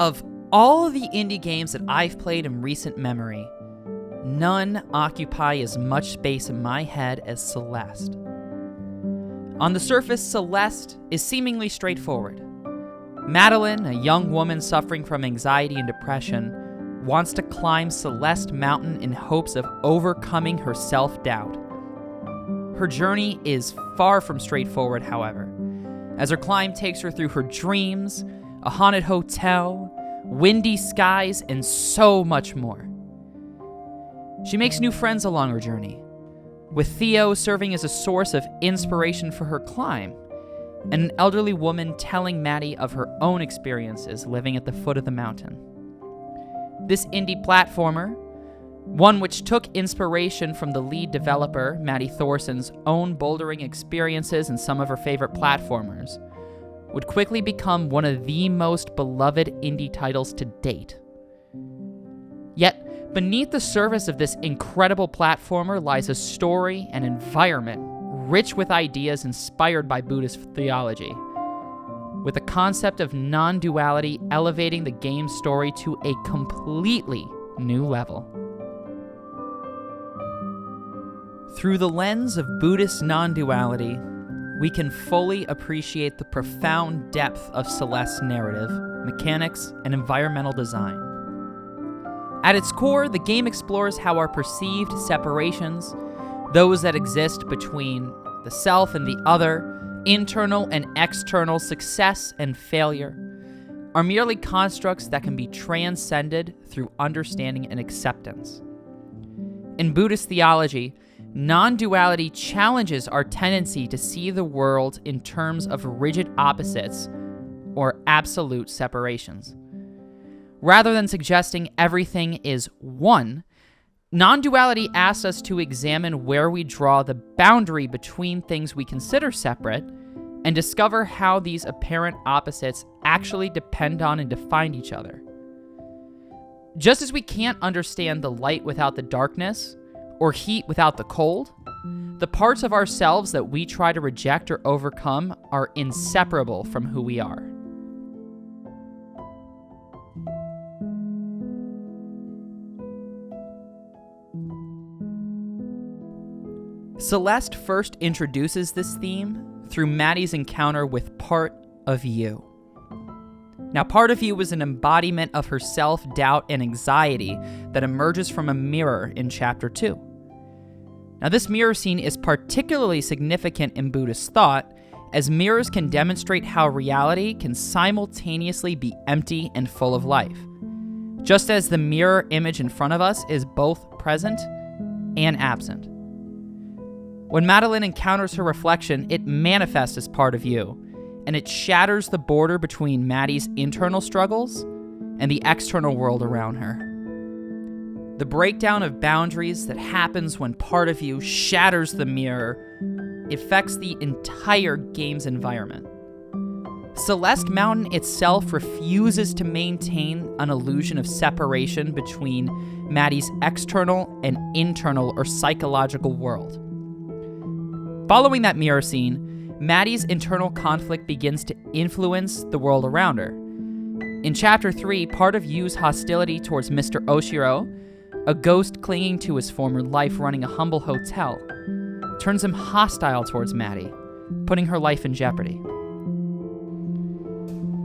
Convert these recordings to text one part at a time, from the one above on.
Of all of the indie games that I've played in recent memory, none occupy as much space in my head as Celeste. On the surface, Celeste is seemingly straightforward. Madeline, a young woman suffering from anxiety and depression, wants to climb Celeste Mountain in hopes of overcoming her self-doubt. Her journey is far from straightforward, however, as her climb takes her through her dreams, a haunted hotel, windy skies, and so much more. She makes new friends along her journey, with Theo serving as a source of inspiration for her climb, and an elderly woman telling Maddy of her own experiences living at the foot of the mountain. This indie platformer, one which took inspiration from the lead developer, Maddy Thorson's own bouldering experiences and some of her favorite platformers, would quickly become one of the most beloved indie titles to date. Yet, beneath the surface of this incredible platformer lies a story and environment rich with ideas inspired by Buddhist theology, with the concept of non-duality elevating the game's story to a completely new level. Through the lens of Buddhist non-duality, we can fully appreciate the profound depth of Celeste's narrative, mechanics, and environmental design. At its core, the game explores how our perceived separations, those that exist between the self and the other, internal and external success and failure, are merely constructs that can be transcended through understanding and acceptance. In Buddhist theology, non-duality challenges our tendency to see the world in terms of rigid opposites or absolute separations. Rather than suggesting everything is one, non-duality asks us to examine where we draw the boundary between things we consider separate and discover how these apparent opposites actually depend on and define each other. Just as we can't understand the light without the darkness, or heat without the cold, the parts of ourselves that we try to reject or overcome are inseparable from who we are. Celeste first introduces this theme through Maddy's encounter with part of you. Now, part of you is an embodiment of her self-doubt and anxiety that emerges from a mirror in Chapter 2. Now, this mirror scene is particularly significant in Buddhist thought, as mirrors can demonstrate how reality can simultaneously be empty and full of life, just as the mirror image in front of us is both present and absent. When Madeline encounters her reflection, it manifests as part of you, and it shatters the border between Maddy's internal struggles and the external world around her. The breakdown of boundaries that happens when part of you shatters the mirror affects the entire game's environment. Celeste Mountain itself refuses to maintain an illusion of separation between Maddy's external and internal or psychological world. Following that mirror scene, Maddy's internal conflict begins to influence the world around her. In Chapter 3, part of Yu's hostility towards Mr. Oshiro, a ghost clinging to his former life running a humble hotel, turns him hostile towards Maddy, putting her life in jeopardy.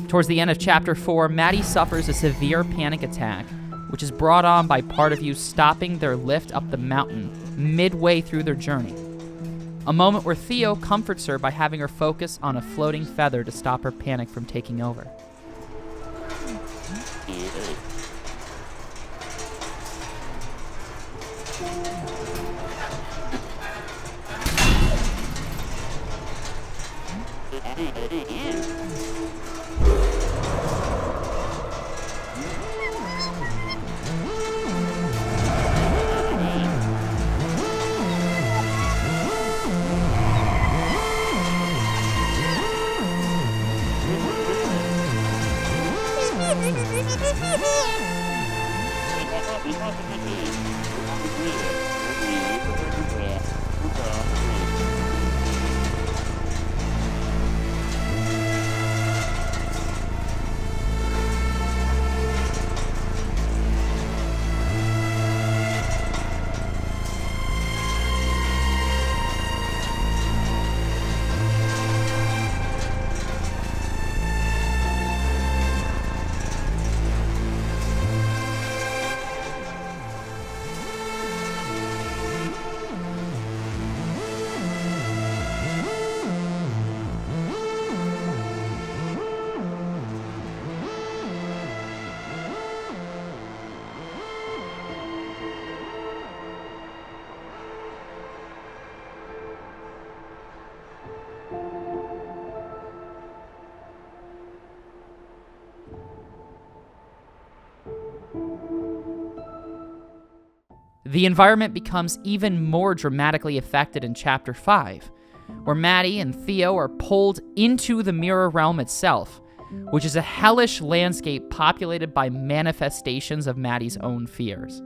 Towards the end of Chapter 4, Maddy suffers a severe panic attack, which is brought on by part of you stopping their lift up the mountain midway through their journey. A moment where Theo comforts her by having her focus on a floating feather to stop her panic from taking over. The environment becomes even more dramatically affected in Chapter 5, where Maddy and Theo are pulled into the mirror realm itself, which is a hellish landscape populated by manifestations of Maddy's own fears.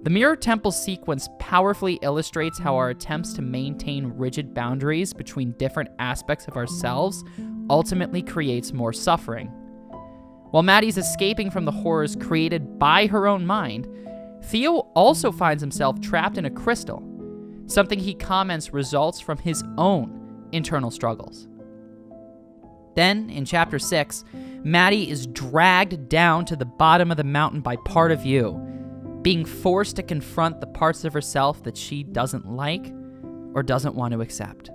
The Mirror Temple sequence powerfully illustrates how our attempts to maintain rigid boundaries between different aspects of ourselves ultimately creates more suffering. While Maddy's escaping from the horrors created by her own mind, Theo also finds himself trapped in a crystal, something he comments results from his own internal struggles. Then, in Chapter 6, Maddy is dragged down to the bottom of the mountain by part of you, being forced to confront the parts of herself that she doesn't like or doesn't want to accept.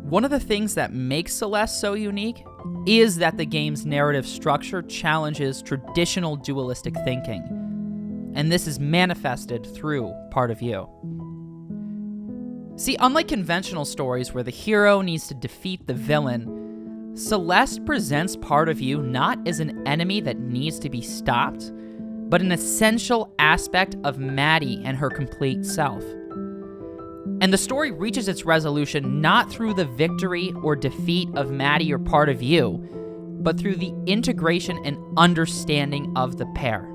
One of the things that makes Celeste so unique is that the game's narrative structure challenges traditional dualistic thinking, and this is manifested through part of you. See, unlike conventional stories where the hero needs to defeat the villain, Celeste presents part of you not as an enemy that needs to be stopped, but an essential aspect of Maddy and her complete self. And the story reaches its resolution not through the victory or defeat of Maddy or part of you, but through the integration and understanding of the pair.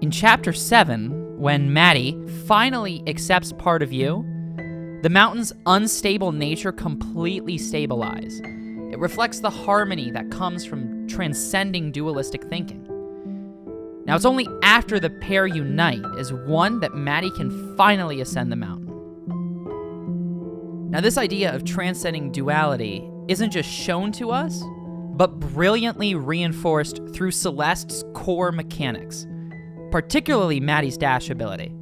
In Chapter 7, when Maddy finally accepts part of you, the mountain's unstable nature completely stabilizes. It reflects the harmony that comes from transcending dualistic thinking. Now, it's only after the pair unite as one that Maddy can finally ascend the mountain. Now, this idea of transcending duality isn't just shown to us, but brilliantly reinforced through Celeste's core mechanics, particularly Maddy's dash ability.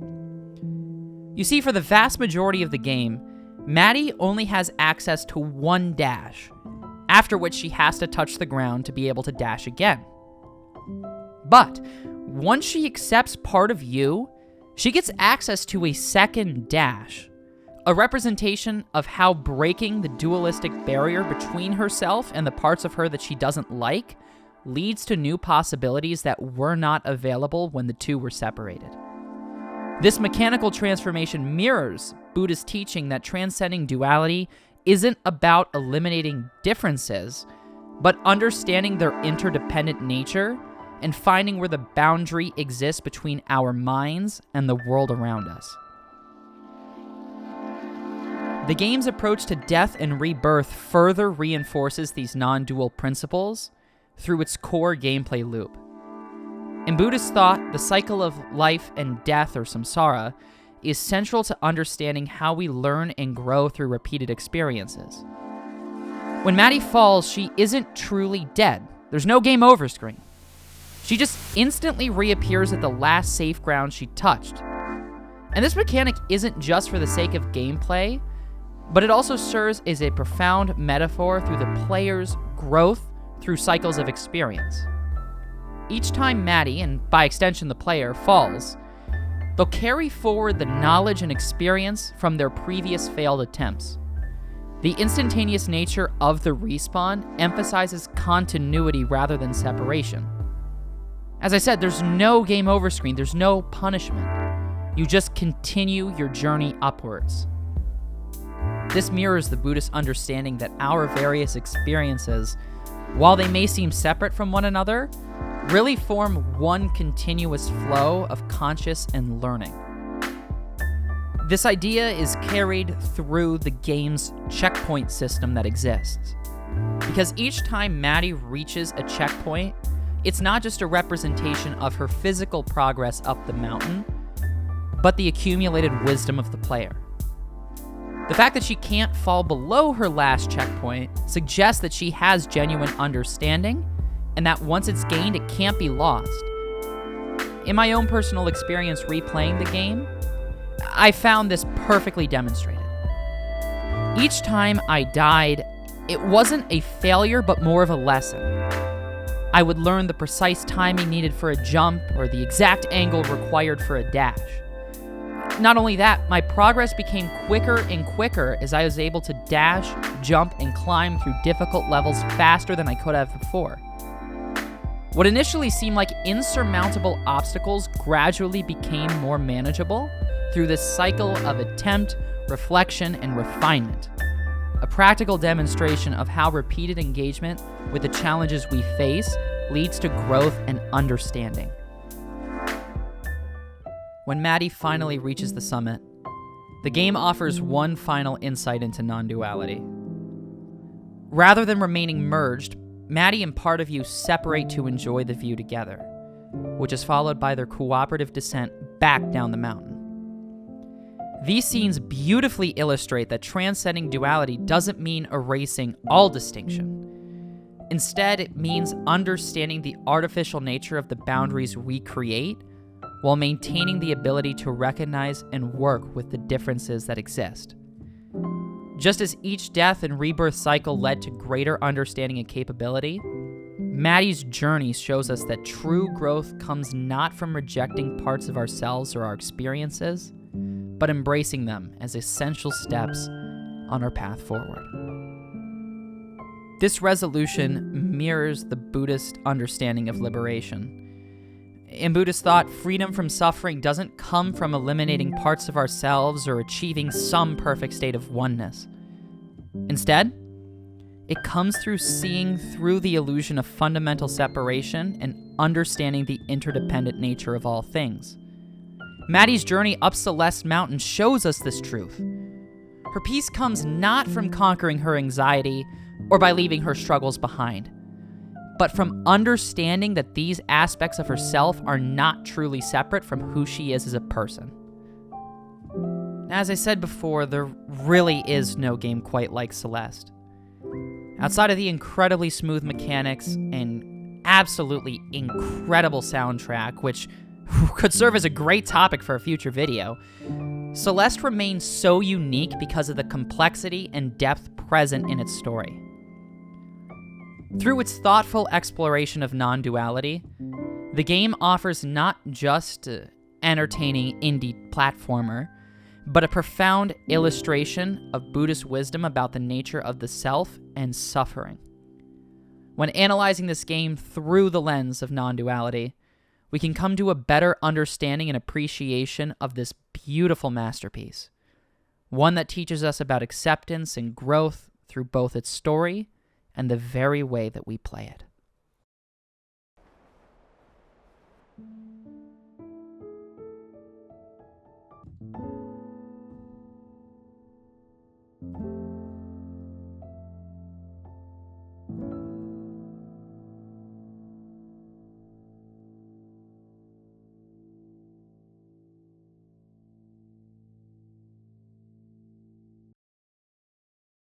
You see, for the vast majority of the game, Maddy only has access to one dash, after which she has to touch the ground to be able to dash again. But once she accepts part of you, she gets access to a second dash, a representation of how breaking the dualistic barrier between herself and the parts of her that she doesn't like leads to new possibilities that were not available when the two were separated. This mechanical transformation mirrors Buddhist teaching that transcending duality isn't about eliminating differences, but understanding their interdependent nature and finding where the boundary exists between our minds and the world around us. The game's approach to death and rebirth further reinforces these non-dual principles through its core gameplay loop. In Buddhist thought, the cycle of life and death, or samsara, is central to understanding how we learn and grow through repeated experiences. When Maddy falls, she isn't truly dead. There's no game over screen. She just instantly reappears at the last safe ground she touched. And this mechanic isn't just for the sake of gameplay, but it also serves as a profound metaphor through the player's growth through cycles of experience. Each time Maddy, and by extension the player, falls, they'll carry forward the knowledge and experience from their previous failed attempts. The instantaneous nature of the respawn emphasizes continuity rather than separation. As I said, there's no game over screen, there's no punishment. You just continue your journey upwards. This mirrors the Buddhist understanding that our various experiences, while they may seem separate from one another, really form one continuous flow of conscious and learning. This idea is carried through the game's checkpoint system that exists. Because each time Maddy reaches a checkpoint, it's not just a representation of her physical progress up the mountain, but the accumulated wisdom of the player. The fact that she can't fall below her last checkpoint suggests that she has genuine understanding, and that once it's gained, it can't be lost. In my own personal experience replaying the game, I found this perfectly demonstrated. Each time I died, it wasn't a failure, but more of a lesson. I would learn the precise timing needed for a jump or the exact angle required for a dash. Not only that, my progress became quicker and quicker as I was able to dash, jump, and climb through difficult levels faster than I could have before. What initially seemed like insurmountable obstacles gradually became more manageable through this cycle of attempt, reflection, and refinement. A practical demonstration of how repeated engagement with the challenges we face leads to growth and understanding. When Maddy finally reaches the summit, the game offers one final insight into non-duality. Rather than remaining merged, Maddy and part of you separate to enjoy the view together, which is followed by their cooperative descent back down the mountain. These scenes beautifully illustrate that transcending duality doesn't mean erasing all distinction. Instead, it means understanding the artificial nature of the boundaries we create while maintaining the ability to recognize and work with the differences that exist. Just as each death and rebirth cycle led to greater understanding and capability, Maddy's journey shows us that true growth comes not from rejecting parts of ourselves or our experiences, but embracing them as essential steps on our path forward. This resolution mirrors the Buddhist understanding of liberation. In Buddhist thought, freedom from suffering doesn't come from eliminating parts of ourselves or achieving some perfect state of oneness. Instead, it comes through seeing through the illusion of fundamental separation and understanding the interdependent nature of all things. Maddy's journey up Celeste Mountain shows us this truth. Her peace comes not from conquering her anxiety or by leaving her struggles behind, but from understanding that these aspects of herself are not truly separate from who she is as a person. As I said before, there really is no game quite like Celeste. Outside of the incredibly smooth mechanics and absolutely incredible soundtrack, which could serve as a great topic for a future video, Celeste remains so unique because of the complexity and depth present in its story. Through its thoughtful exploration of non-duality, the game offers not just an entertaining indie platformer, but a profound illustration of Buddhist wisdom about the nature of the self and suffering. When analyzing this game through the lens of non-duality, we can come to a better understanding and appreciation of this beautiful masterpiece, one that teaches us about acceptance and growth through both its story and the very way that we play it.